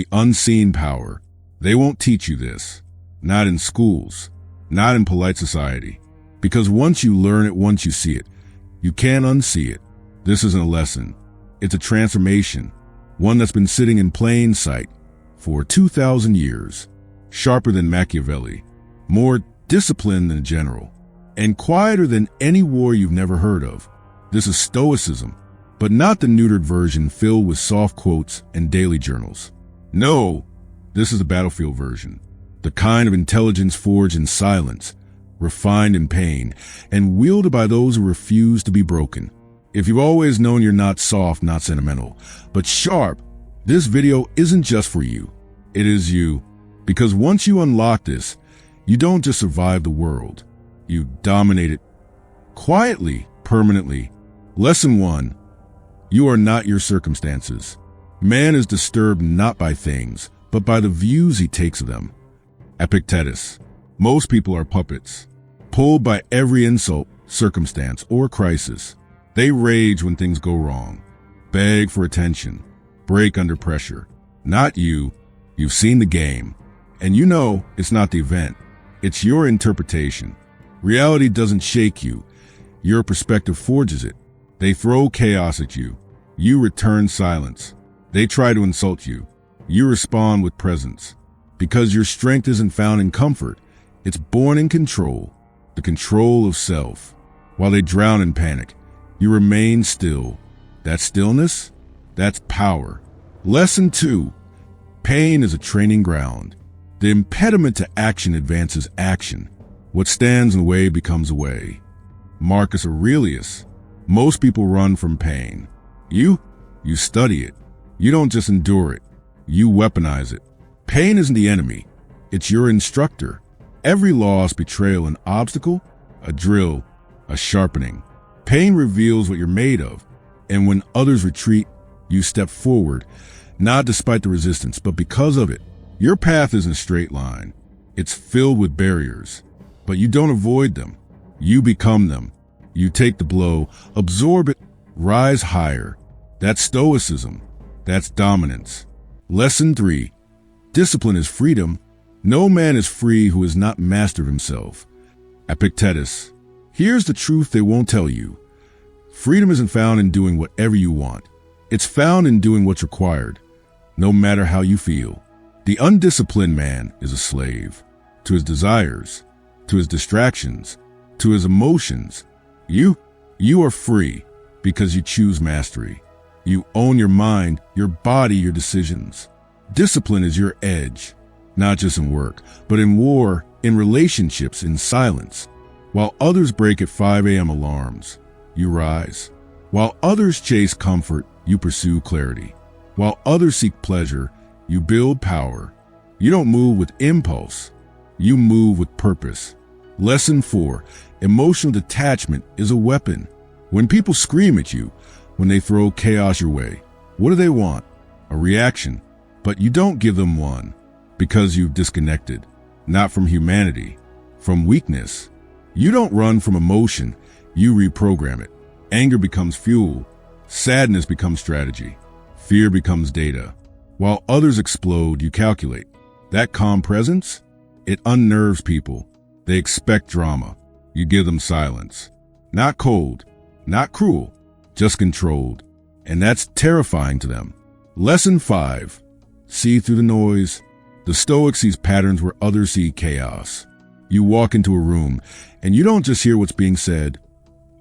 the unseen power. They won't teach you this. Not in schools, not in polite society. Because once you learn it, once you see it, you can't unsee it. This isn't a lesson. It's a transformation, one that's been sitting in plain sight for 2,000 years, sharper than Machiavelli, more disciplined than a general, and quieter than any war you've never heard of. This is Stoicism, but not the neutered version filled with soft quotes and daily journals. No, this is the battlefield version, the kind of intelligence forged in silence, refined in pain, and wielded by those who refuse to be broken. If you've always known you're not soft, not sentimental, but sharp, this video isn't just for you. It is you. Because once you unlock this, you don't just survive the world. You dominate it quietly, permanently. Lesson 1. You are not your circumstances. Man is disturbed not by things, but by the views he takes of them. Epictetus. Most people are puppets, pulled by every insult, circumstance, or crisis. They rage when things go wrong, beg for attention, break under pressure. Not you. You've seen the game, and you know it's not the event. It's your interpretation. Reality doesn't shake you. Your perspective forges it. They throw chaos at you. You return silence. They try to insult you. You respond with presence. Because your strength isn't found in comfort. It's born in control, the control of self. While they drown in panic, you remain still. That stillness, that's power. Lesson 2. Pain is a training ground. The impediment to action advances action. What stands in the way becomes a way. Marcus Aurelius. Most people run from pain. You study it. You don't just endure it. You weaponize it. Pain isn't the enemy. It's your instructor. Every loss, betrayal, an obstacle, a drill, a sharpening. Pain reveals what you're made of. And when others retreat, you step forward, not despite the resistance, but because of it. Your path isn't a straight line. It's filled with barriers. But you don't avoid them. You become them. You take the blow, absorb it, rise higher. That's Stoicism. That's dominance. Lesson 3. Discipline is freedom. No man is free who is not master of himself. Epictetus. Here's the truth they won't tell you. Freedom isn't found in doing whatever you want. It's found in doing what's required, no matter how you feel. The undisciplined man is a slave to his desires, to his distractions, to his emotions. You are free because you choose mastery. You own your mind, your body, your decisions. Discipline is your edge, not just in work, but in war, in relationships, in silence. While others break at 5 a.m. alarms, you rise. While others chase comfort, you pursue clarity. While others seek pleasure, you build power. You don't move with impulse. You move with purpose. Lesson 4. Emotional detachment is a weapon. When people scream at you, when they throw chaos your way, what do they want? A reaction. But you don't give them one because you've disconnected, not from humanity, from weakness. You don't run from emotion, you reprogram it. Anger becomes fuel. Sadness becomes strategy. Fear becomes data. While others explode, you calculate. That calm presence, it unnerves people. They expect drama. You give them silence. Not cold, not cruel, just controlled. And that's terrifying to them. Lesson 5. See through the noise. The Stoic sees patterns where others see chaos. You walk into a room, and you don't just hear what's being said.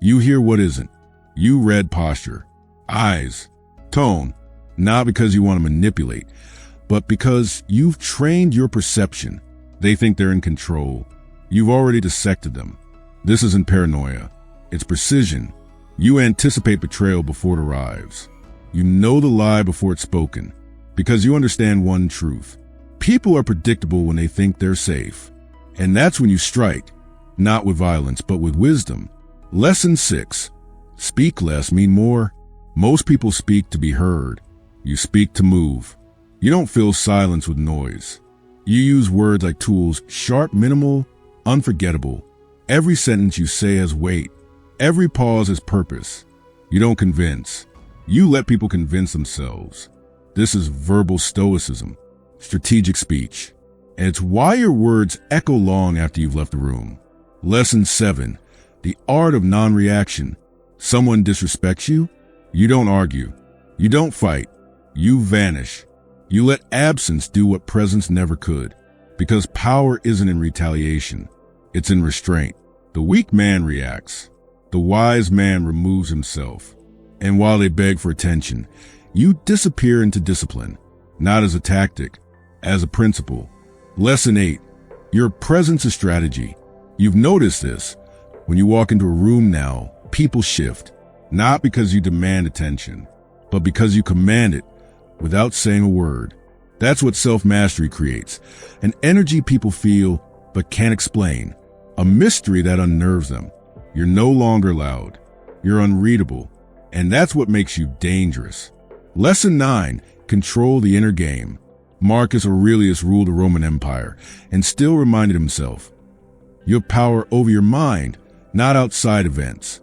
You hear what isn't. You read posture, eyes, tone, not because you want to manipulate, but because you've trained your perception. They think they're in control. You've already dissected them. This isn't paranoia. It's precision. You anticipate betrayal before it arrives. You know the lie before it's spoken, because you understand one truth. People are predictable when they think they're safe. And that's when you strike, not with violence, but with wisdom. Lesson 6. Speak less, mean more. Most people speak to be heard. You speak to move. You don't fill silence with noise. You use words like tools, sharp, minimal, unforgettable. Every sentence you say has weight. Every pause has purpose. You don't convince. You let people convince themselves. This is verbal stoicism. strategic speech. And it's why your words echo long after you've left the room. Lesson 7, the art of non-reaction. Someone disrespects you, you don't argue. You don't fight. You vanish. You let absence do what presence never could. Because power isn't in retaliation. It's in restraint. The weak man reacts. The wise man removes himself. And while they beg for attention, you disappear into discipline. Not as a tactic, as a principle. Lesson 8, your presence is strategy. You've noticed this. When you walk into a room now, people shift. Not because you demand attention, but because you command it without saying a word. That's what self-mastery creates. An energy people feel but can't explain. A mystery that unnerves them. You're no longer loud. You're unreadable. And that's what makes you dangerous. Lesson 9, control the inner game. Marcus Aurelius ruled the Roman Empire and still reminded himself, you have power over your mind, not outside events.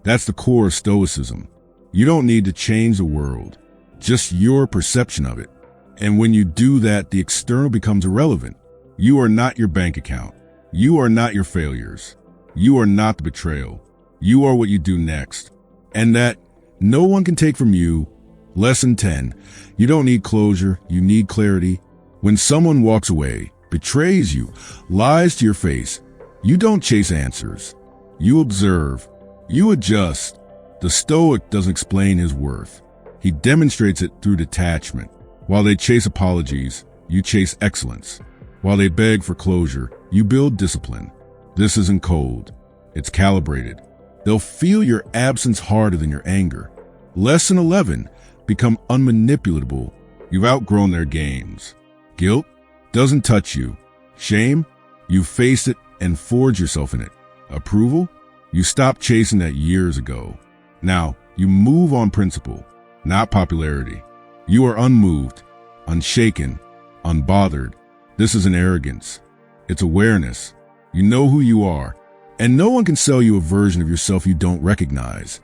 That's the core of Stoicism. You don't need to change the world, just your perception of it. And when you do that, the external becomes irrelevant. You are not your bank account. You are not your failures. You are not the betrayal. You are what you do next. And that no one can take from you. Lesson 10, you don't need closure, you need clarity. When someone walks away, betrays you, lies to your face, you don't chase answers. You observe. You adjust. The Stoic doesn't explain his worth. He demonstrates it through detachment. While they chase apologies, you chase excellence. While they beg for closure, you build discipline. This isn't cold. It's calibrated. They'll feel your absence harder than your anger. Lesson 11, become unmanipulatable. You've outgrown their games. Guilt doesn't touch you. Shame, you face it and forge yourself in it. Approval, you stopped chasing that years ago. Now, you move on principle, not popularity. You are unmoved, unshaken, unbothered. This isn't arrogance. It's awareness. You know who you are, and no one can sell you a version of yourself you don't recognize.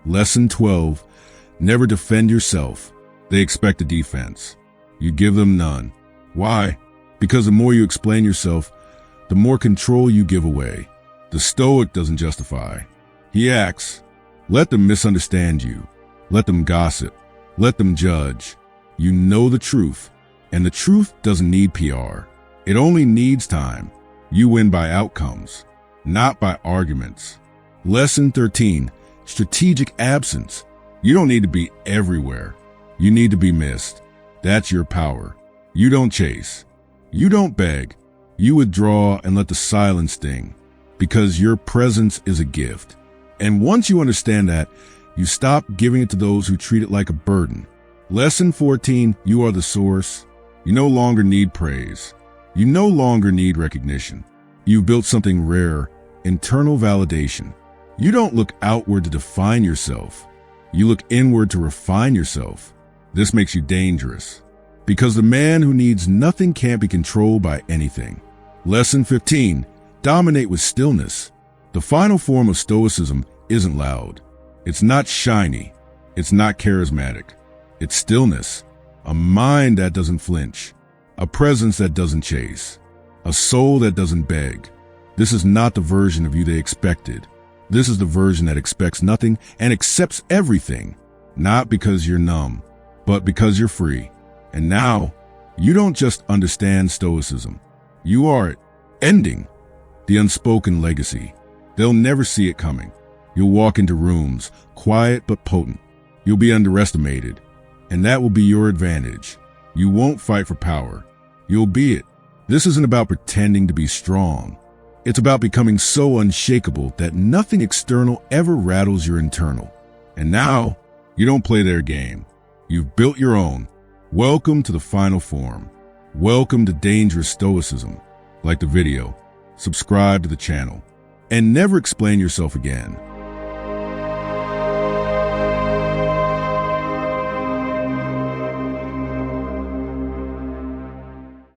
Lesson 12, never defend yourself. They expect a defense. You give them none. Why? Because the more you explain yourself, the more control you give away. The Stoic doesn't justify. He acts. Let them misunderstand you. Let them gossip. Let them judge. You know the truth, and the truth doesn't need PR. It only needs time. You win by outcomes, not by arguments. Lesson 13, strategic absence. You don't need to be everywhere. You need to be missed. That's your power. You don't chase. You don't beg. You withdraw and let the silence sting, because your presence is a gift. And once you understand that, you stop giving it to those who treat it like a burden. Lesson 14, you are the source. You no longer need praise. You no longer need recognition. You've built something rare, internal validation. You don't look outward to define yourself. You look inward to refine yourself. This makes you dangerous, because the man who needs nothing can't be controlled by anything. Lesson 15, dominate with stillness. The final form of Stoicism isn't loud. It's not shiny. It's not charismatic. It's stillness, a mind that doesn't flinch, a presence that doesn't chase, a soul that doesn't beg. This is not the version of you they expected. This is the version that expects nothing and accepts everything, not because you're numb, but because you're free. And now, you don't just understand Stoicism. You are it. Ending. The unspoken legacy. They'll never see it coming. You'll walk into rooms, quiet but potent. You'll be underestimated, and that will be your advantage. You won't fight for power. You'll be it. This isn't about pretending to be strong. It's about becoming so unshakable that nothing external ever rattles your internal. And now, you don't play their game. You've built your own. Welcome to the final form. Welcome to dangerous Stoicism. Like the video, subscribe to the channel, and never explain yourself again.